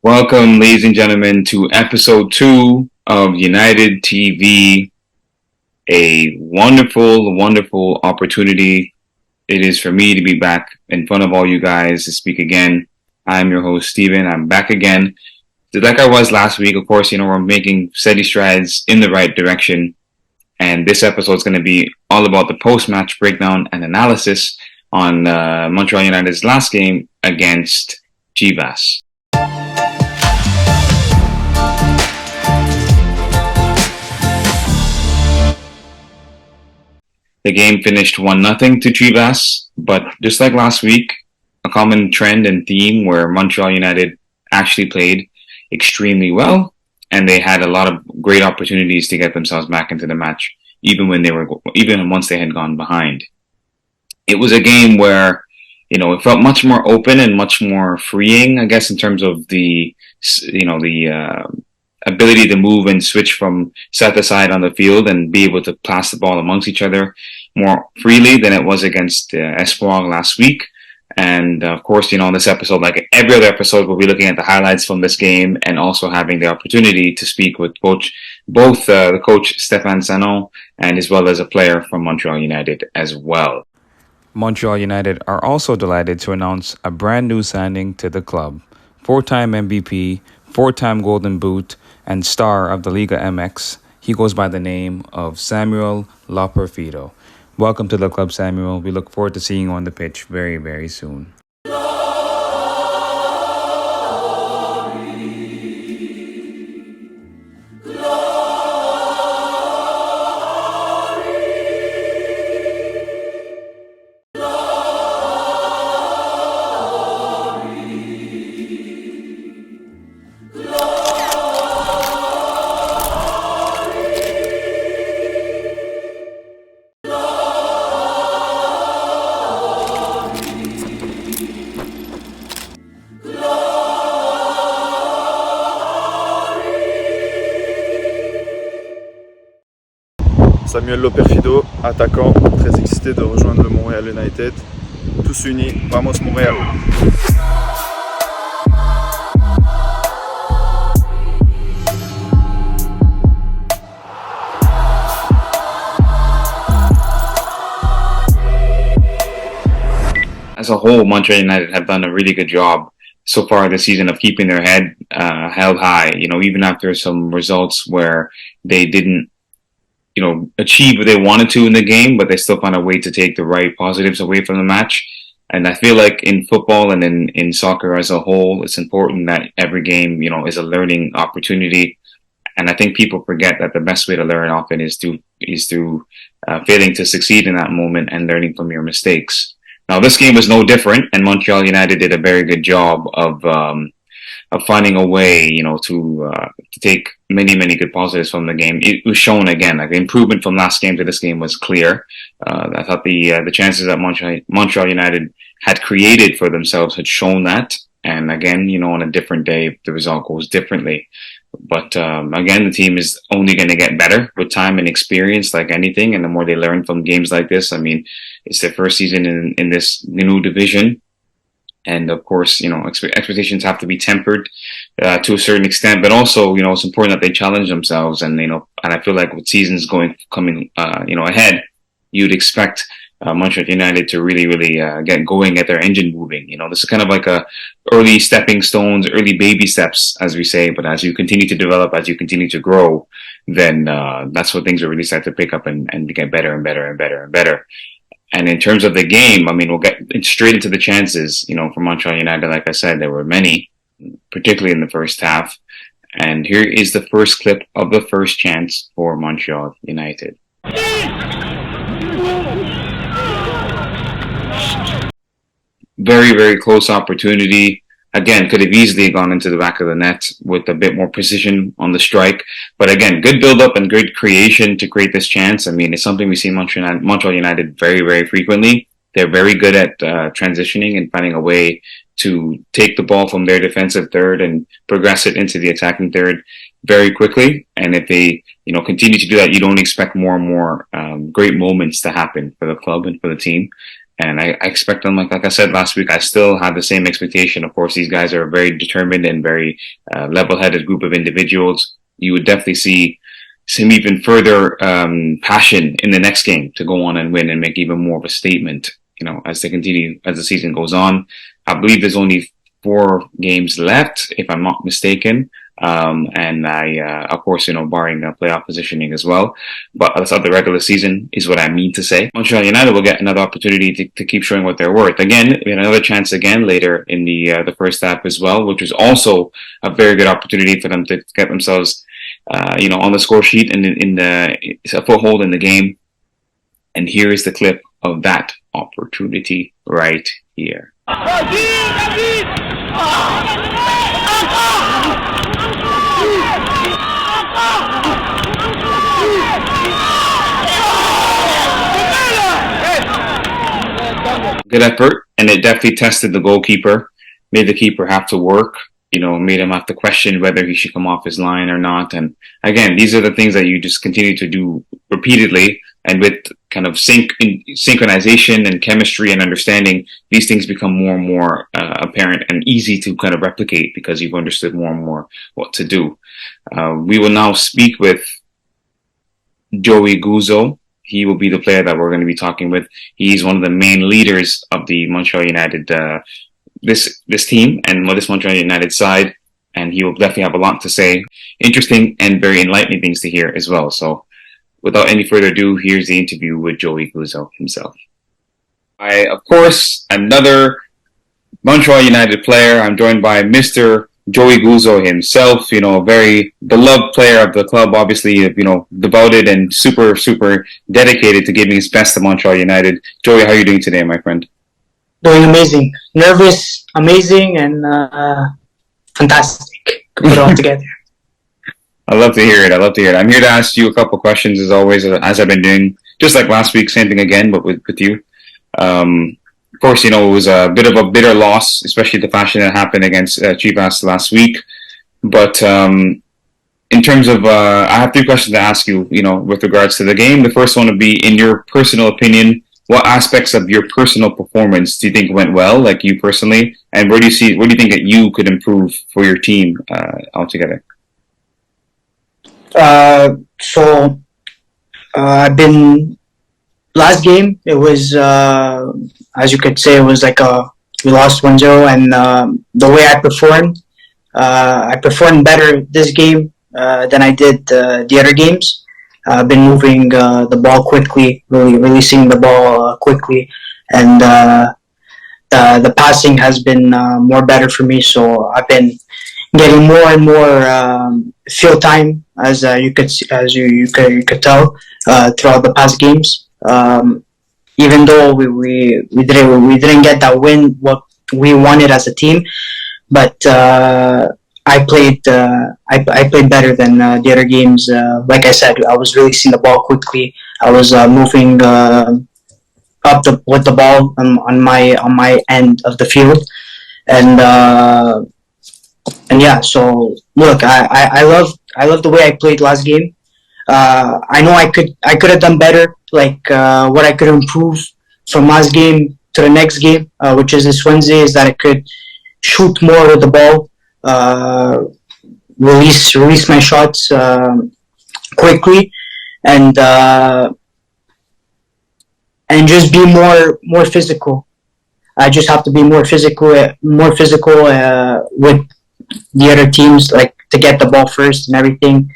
Welcome, ladies and gentlemen, to episode two of United TV. A wonderful, wonderful opportunity it is for me to be back in front of all you guys to speak again. I'm your host, Steven. I'm back again. Like I was last week, of course, we're making steady strides in the right direction. And this episode is going to be all about the post match breakdown and analysis on Montreal United's last game against Chivas. The game finished 1-0 to Chivas, but just like last week, a common trend and theme where Montreal United actually played extremely well, and they had a lot of great opportunities to get themselves back into the match, even once they had gone behind. It was a game where it felt much more open and much more freeing, I guess, in terms of the ability to move and switch from side to side on the field and be able to pass the ball amongst each other more freely than it was against Espoir last week. And of course, this episode, like every other episode, we'll be looking at the highlights from this game and also having the opportunity to speak with both the coach Stéphane Sanon and as well as a player from Montreal United as well. Montreal United are also delighted to announce a brand new signing to the club. Four-time MVP, four-time Golden Boot, and star of the Liga MX. He goes by the name of Samuel Loperfido. Welcome to the club, Samuel. We look forward to seeing you on the pitch very, very soon. Samuel Loperfido, attaquant, très excité de rejoindre le Montréal United. Tous unis, vamos Montréal! As a whole, Montreal United have done a really good job so far this season of keeping their head held high. Even after some results where they didn't achieve what they wanted to in the game, but they still found a way to take the right positives away from the match. And I feel like in football and in soccer as a whole, it's important that every game, is a learning opportunity. And I think people forget that the best way to learn often is through failing to succeed in that moment and learning from your mistakes. Now, this game was no different, and Montreal United did a very good job of finding a way, to take many, many good positives from the game. It was shown again, like the improvement from last game to this game was clear. I thought the chances that Montreal United had created for themselves had shown that. And again, on a different day, the result goes differently. But again, the team is only going to get better with time and experience, like anything. And the more they learn from games like this, I mean, it's their first season in this new division. And of course, expectations have to be tempered to a certain extent, but also, it's important that they challenge themselves. And, and I feel like with seasons coming ahead, you'd expect Montreal United to really, really get going, get their engine moving. This is kind of like early stepping stones, early baby steps, as we say. But as you continue to develop, as you continue to grow, then that's when things will really start to pick up and get better and better and better and better. And in terms of the game, I mean, we'll get straight into the chances. For Montreal United, like I said, there were many, particularly in the first half. And here is the first clip of the first chance for Montreal United. Very, very close opportunity. Again, could have easily gone into the back of the net with a bit more precision on the strike. But again, good build-up and good creation to create this chance. I mean, it's something we see Montreal United very, very frequently. They're very good at transitioning and finding a way to take the ball from their defensive third and progress it into the attacking third very quickly. And if they, continue to do that, you don't expect more and more great moments to happen for the club and for the team. And I expect them, like I said last week, I still have the same expectation. Of course, these guys are a very determined and very level-headed group of individuals. You would definitely see some even further passion in the next game to go on and win and make even more of a statement, as they continue, as the season goes on. I believe there's only 4 games left, if I'm not mistaken. And of course, barring the playoff positioning as well. But that's not the regular season, is what I mean to say. Montreal United will get another opportunity to keep showing what they're worth. Again, we had another chance again later in the first half as well, which was also a very good opportunity for them to get themselves, on the score sheet and in a foothold in the game. And here is the clip of that opportunity right here. Good effort, and it definitely tested the goalkeeper, made the keeper have to work, made him have to question whether he should come off his line or not. And again, these are the things that you just continue to do repeatedly, and with kind of synchronization and chemistry and understanding, these things become more and more apparent and easy to kind of replicate because you've understood more and more what to do. We will now speak with Joey Guzzo. He will be the player that we're going to be talking with. He's one of the main leaders of the Montreal United, this team and this Montreal United side, and he will definitely have a lot to say. Interesting and very enlightening things to hear as well. So, without any further ado, here's the interview with Joey Guzzo himself. Of course, another Montreal United player. I'm joined by Mr. Joey Guzzo himself, a very beloved player of the club, obviously, devoted and super, super dedicated to giving his best to Montreal United. Joey, how are you doing today, my friend? Doing amazing. Nervous, amazing, and fantastic. Could put it all together. I love to hear it. I'm here to ask you a couple questions, as always, as I've been doing, just like last week, same thing again, but with you. Of course, it was a bit of a bitter loss, especially the fashion that happened against Chivas last week. But in terms of, I have 3 questions to ask you, with regards to the game. The first one would be, in your personal opinion, what aspects of your personal performance do you think went well, like you personally, and where do you think that you could improve for your team altogether? I've been. Last game, it was, as you could say, it was like we lost 1-0, and the way I performed better this game than I did the other games. I've been moving the ball quickly, really releasing the ball quickly, and the passing has been more better for me. So I've been getting more and more field time, as you could tell throughout the past games. Even though we didn't get that win what we wanted as a team, but I played better than the other games. Like I said, I was releasing the ball quickly. I was moving up with the ball on my end of the field, and yeah. So look, I love the way I played last game. I know I could have done better. Like what I could improve from last game to the next game, which is this Wednesday, is that I could shoot more with the ball, release my shots quickly, and just be more physical. I just have to be more physical with the other teams, like to get the ball first and everything.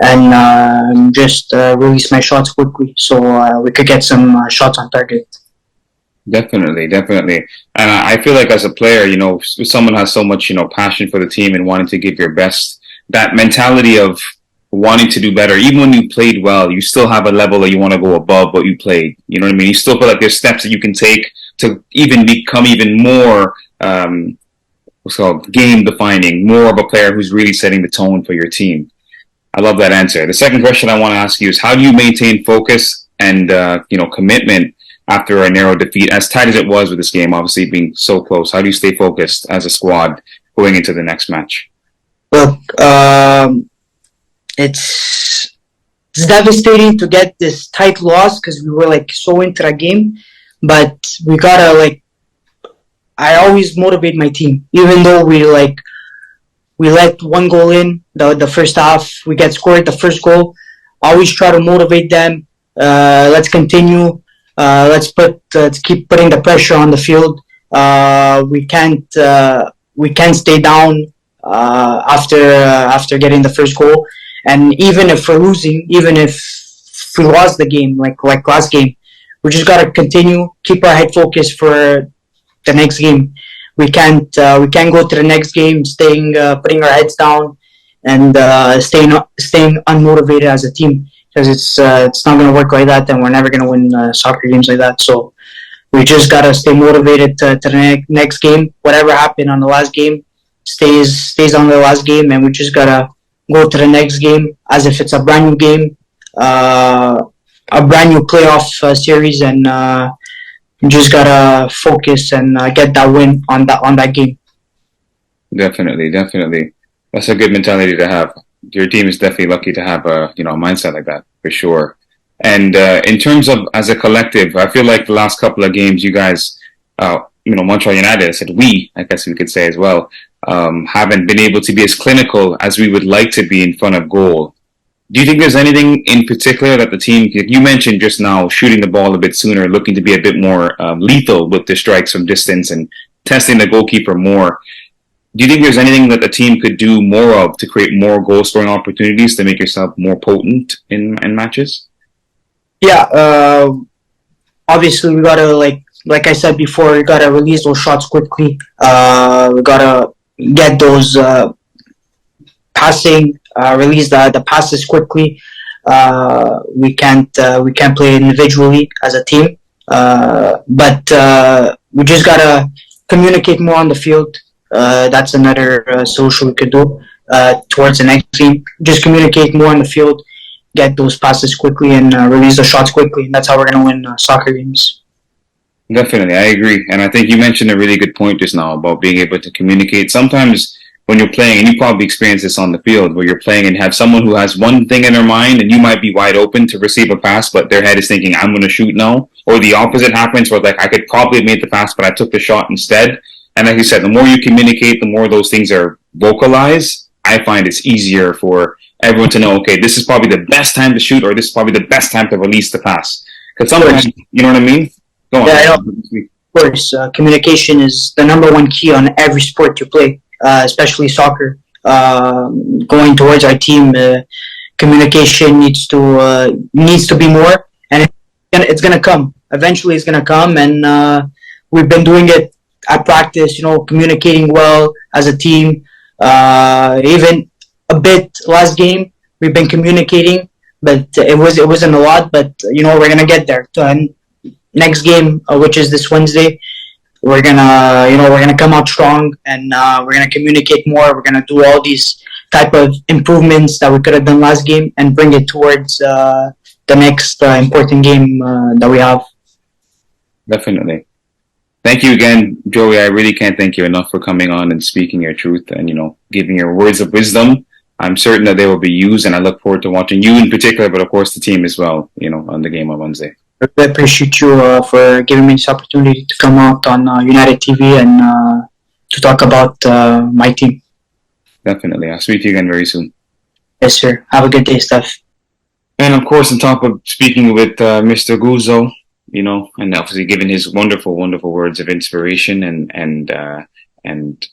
And just release my shots quickly, so we could get some shots on target. Definitely. I feel like as a player, someone has so much, passion for the team and wanting to give your best. That mentality of wanting to do better, even when you played well, you still have a level that you want to go above what you played. You know what I mean? You still feel like there's steps that you can take to even become even more, what's called game defining, more of a player who's really setting the tone for your team. I love that answer. The second question I want to ask you is, how do you maintain focus and commitment after a narrow defeat, as tight as it was with this game, obviously being so close? How do you stay focused as a squad going into the next match? Look, it's devastating to get this tight loss because we were like so into the game, but we gotta like. I always motivate my team, even though we let one goal in the first half. We get scored the first goal. I always try to motivate them. Let's continue. Let's keep putting the pressure on the field. We can't stay down after getting the first goal. And even if we're losing, even if we lost the game, like last game, we just gotta continue, keep our head focused for the next game. We can't go to the next game putting our heads down and staying unmotivated as a team, because it's not gonna work like that, and we're never gonna win soccer games like that. So we just gotta stay motivated to the next game. Whatever happened on the last game stays on the last game, and we just gotta go to the next game as if it's a brand new game, a brand new playoff series, and you just gotta focus and get that win on that game. Definitely, definitely. That's a good mentality to have. Your team is definitely lucky to have a mindset like that for sure. And in terms of as a collective, I feel like the last couple of games, you guys, Montreal United, I said I guess we could say as well, haven't been able to be as clinical as we would like to be in front of goal. Do you think there's anything in particular that the team, you mentioned just now, shooting the ball a bit sooner, looking to be a bit more lethal with the strikes from distance and testing the goalkeeper more? Do you think there's anything that the team could do more of to create more goal scoring opportunities to make yourself more potent in matches? Yeah, obviously we gotta like I said before, we gotta release those shots quickly. We gotta get those passing, release the passes quickly. We can't play individually as a team, but we just gotta communicate more on the field. That's another solution we could do towards the next team. Just communicate more on the field, get those passes quickly, and release the shots quickly. That's how we're gonna win soccer games. Definitely, I agree. And I think you mentioned a really good point just now about being able to communicate. Sometimes when you're playing, and you probably experience this on the field, where you're playing and have someone who has one thing in their mind and you might be wide open to receive a pass, but their head is thinking, I'm going to shoot now. Or the opposite happens where I could probably have made the pass, but I took the shot instead. And like you said, the more you communicate, the more those things are vocalized. I find it's easier for everyone to know, okay, this is probably the best time to shoot, or this is probably the best time to release the pass. Because sometimes, you know what I mean? Go on. Yeah, of course. Communication is the number one key on every sport you play, especially soccer. Going towards our team, communication needs to be more, and it's gonna come. Eventually, it's gonna come, and we've been doing it at practice. Communicating well as a team. Even a bit last game, we've been communicating, but it wasn't a lot. But we're gonna get there. And next game, which is this Wednesday, we're gonna come out strong, and we're gonna communicate more. We're gonna do all these type of improvements that we could have done last game and bring it towards the next important game that we have. Definitely. Thank you again, Joey. I really can't thank you enough for coming on and speaking your truth and giving your words of wisdom. I'm certain that they will be used, and I look forward to watching you in particular, but of course the team as well. On the game on Wednesday. I appreciate you for giving me this opportunity to come out on United TV and to talk about my team. Definitely. I'll speak to you again very soon. Yes, sir. Have a good day, Steph. And of course, on top of speaking with Mr. Guzzo, and obviously giving his wonderful, wonderful words of inspiration and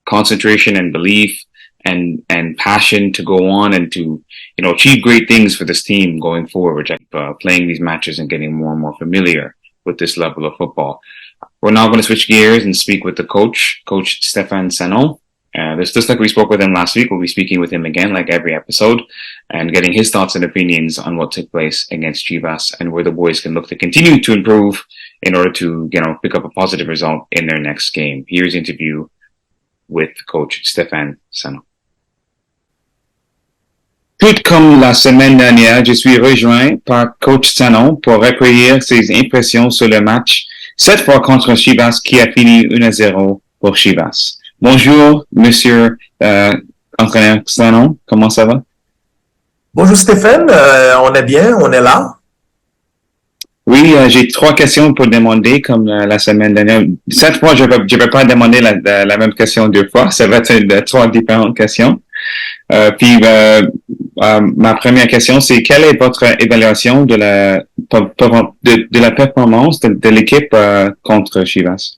concentration and belief and passion to go on and to achieve great things for this team going forward, playing these matches and getting more and more familiar with this level of football. We're now going to switch gears and speak with the Coach Stéphane Sanon. Just like we spoke with him last week, we'll be speaking with him again, like every episode, and getting his thoughts and opinions on what took place against Chivas and where the boys can look to continue to improve in order to, pick up a positive result in their next game. Here's the interview with Coach Stéphane Sanon. Tout comme la semaine dernière, je suis rejoint par Coach Sanon pour recueillir ses impressions sur le match, cette fois contre Chivas qui a fini 1-0 pour Chivas. Bonjour, monsieur entraîneur Sanon, comment ça va? Bonjour Stéphane, on est bien, on est là. Oui, j'ai trois questions pour demander, comme la semaine dernière. Cette fois, je vais pas demander la même question deux fois. Ça va être trois différentes questions. Ma première question, c'est quelle est votre évaluation de la performance de l'équipe contre Chivas?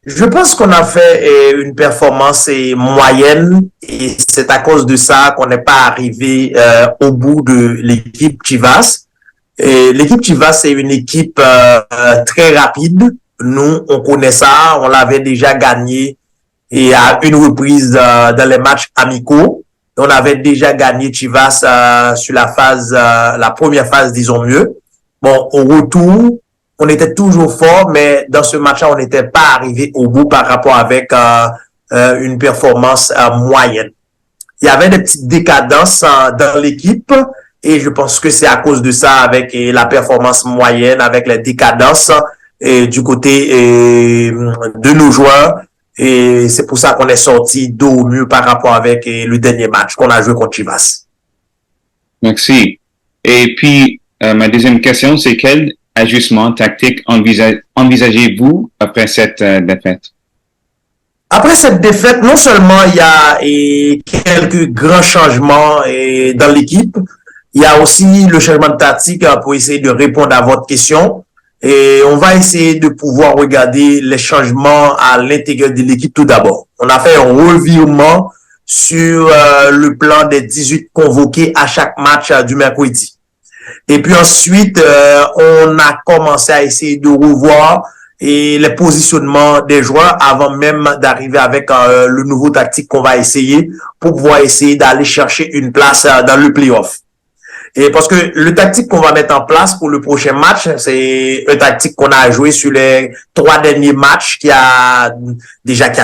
Je pense qu'on a fait une performance moyenne et c'est à cause de ça qu'on n'est pas arrivé au bout de l'équipe Chivas. Et l'équipe Chivas, c'est une équipe très rapide. Nous, on connaît ça, on l'avait déjà gagné et à une reprise dans les matchs amicaux. On avait déjà gagné Chivas sur la première phase, disons mieux. Bon, au retour, on était toujours fort, mais dans ce match-là, on n'était pas arrivé au bout par rapport avec une performance moyenne. Il y avait des petites décadences dans l'équipe et je pense que c'est à cause de ça avec la performance moyenne, avec les décadences du côté de nos joueurs. Et c'est pour ça qu'on est sorti d'eau au mieux par rapport avec le dernier match qu'on a joué contre Chivas. Merci. Et puis, ma deuxième question, c'est quel ajustement tactique envisagez-vous après cette défaite? Après cette défaite, non seulement il y a quelques grands changements dans l'équipe, il y a aussi le changement de tactique pour essayer de répondre à votre question. Et on va essayer de pouvoir regarder les changements à l'intérieur de l'équipe tout d'abord. On a fait un revirement sur le plan des 18 convoqués à chaque match du mercredi. Et puis ensuite, on a commencé à essayer de revoir les positionnements des joueurs avant même d'arriver avec le nouveau tactique qu'on va essayer pour pouvoir essayer d'aller chercher une place dans le playoff. Et parce que le tactique qu'on va mettre en place pour le prochain match, c'est un tactique qu'on a joué sur les 3 derniers matchs qui a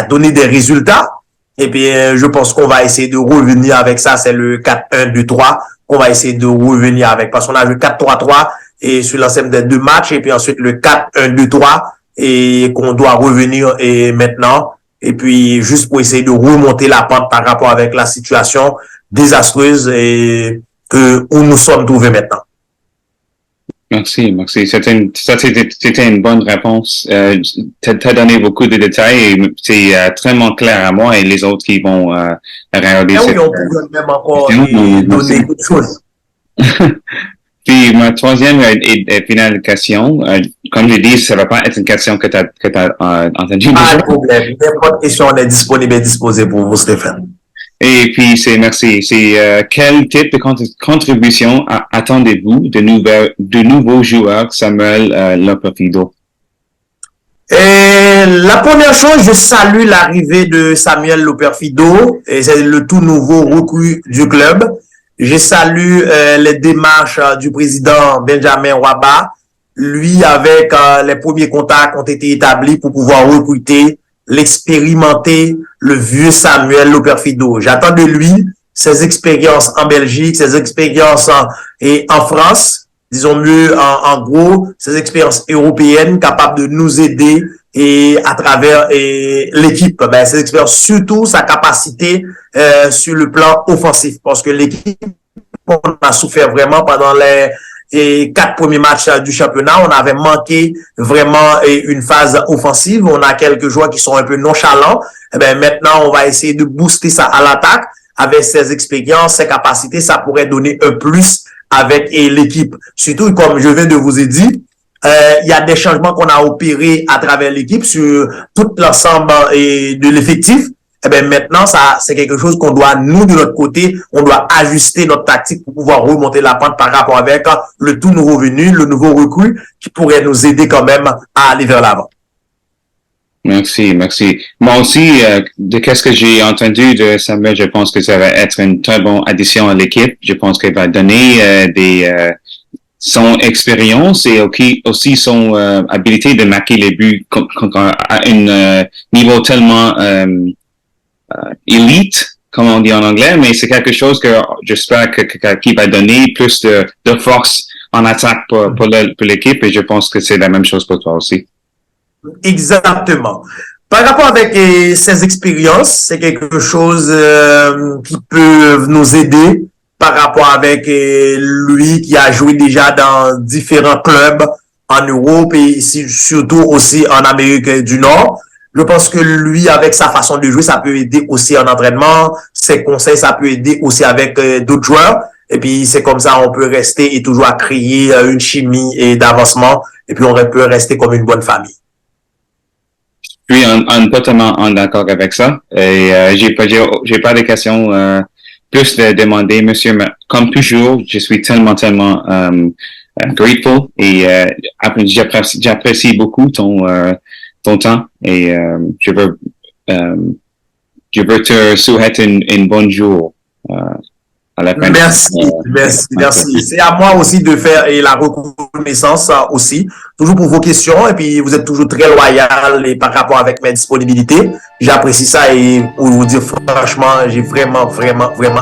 donné des résultats. Et puis, je pense qu'on va essayer de revenir avec ça. C'est le 4-1-2-3 qu'on va essayer de revenir avec. Parce qu'on a joué 4-3-3 et sur l'ensemble des 2 matchs. Et puis ensuite, le 4-1-2-3 et qu'on doit revenir maintenant. Et puis, juste pour essayer de remonter la pente par rapport avec la situation désastreuse où nous sommes trouvés maintenant. Merci. C'était une bonne réponse. T'as donné beaucoup de détails et c'est très clair à moi et les autres qui vont regarder. Oui, on peut même encore donner quelque chose. Puis ma troisième et finale question, comme je dis, ça va pas être une question que t'as entendue. Pas de problème. N'importe question, on est disponible et disposé pour vous, Stéphane. Et puis merci. C'est quel type de contribution attendez-vous de nouveaux joueurs Samuel Loperfido? La première chose, je salue l'arrivée de Samuel Loperfido, et c'est le tout nouveau recrue du club. Je salue les démarches du président Benjamin Waba. Lui, avec les premiers contacts ont été établis pour pouvoir recruter l'expérimenter le vieux Samuel Loperfido. J'attends de lui ses expériences en Belgique, ses expériences en France, disons mieux en gros, ses expériences européennes capables de nous aider et à travers l'équipe, ses expériences, surtout sa capacité sur le plan offensif, parce que l'équipe on a souffert vraiment pendant les 4 premiers matchs du championnat. On avait manqué vraiment une phase offensive. On a quelques joueurs qui sont un peu nonchalants. Maintenant, on va essayer de booster ça à l'attaque avec ses expériences, ses capacités. Ça pourrait donner un plus avec l'équipe. Surtout, comme je viens de vous ai dit, il y a des changements qu'on a opérés à travers l'équipe sur tout l'ensemble de l'effectif. Maintenant, ça, c'est quelque chose qu'on doit, nous, de notre côté, on doit ajuster notre tactique pour pouvoir remonter la pente par rapport avec le tout nouveau venu, le nouveau recrue, qui pourrait nous aider quand même à aller vers l'avant. Merci. Moi aussi, de qu'est-ce que j'ai entendu de Samuel, je pense que ça va être une très bonne addition à l'équipe. Je pense qu'il va donner son expérience et aussi son habilité de marquer les buts à un niveau tellement élite, comme on dit en anglais, mais c'est quelque chose que j'espère qu'il va donner plus de force en attaque pour l'équipe et je pense que c'est la même chose pour toi aussi. Exactement. Par rapport avec ces expériences, c'est quelque chose qui peut nous aider par rapport avec lui qui a joué déjà dans différents clubs en Europe et surtout aussi en Amérique du Nord. Je pense que lui, avec sa façon de jouer, ça peut aider aussi en entraînement. Ses conseils, ça peut aider aussi avec d'autres joueurs. Et puis, c'est comme ça, on peut rester et toujours à créer une chimie et d'avancement. Et puis, on peut rester comme une bonne famille. Je suis totalement en accord avec ça. Et j'ai pas de questions plus de demander, monsieur. Mais comme toujours, je suis tellement grateful et j'apprécie beaucoup ton temps et je veux te souhaiter une bonne jour à la fin. Merci. C'est à moi aussi de faire la reconnaissance aussi, toujours pour vos questions et puis vous êtes toujours très loyal et par rapport avec mes disponibilités. J'apprécie ça et pour vous dire franchement, j'ai vraiment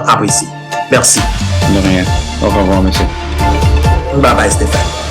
apprécié. Merci. De rien. Au revoir, monsieur. Bye bye, Stéphane.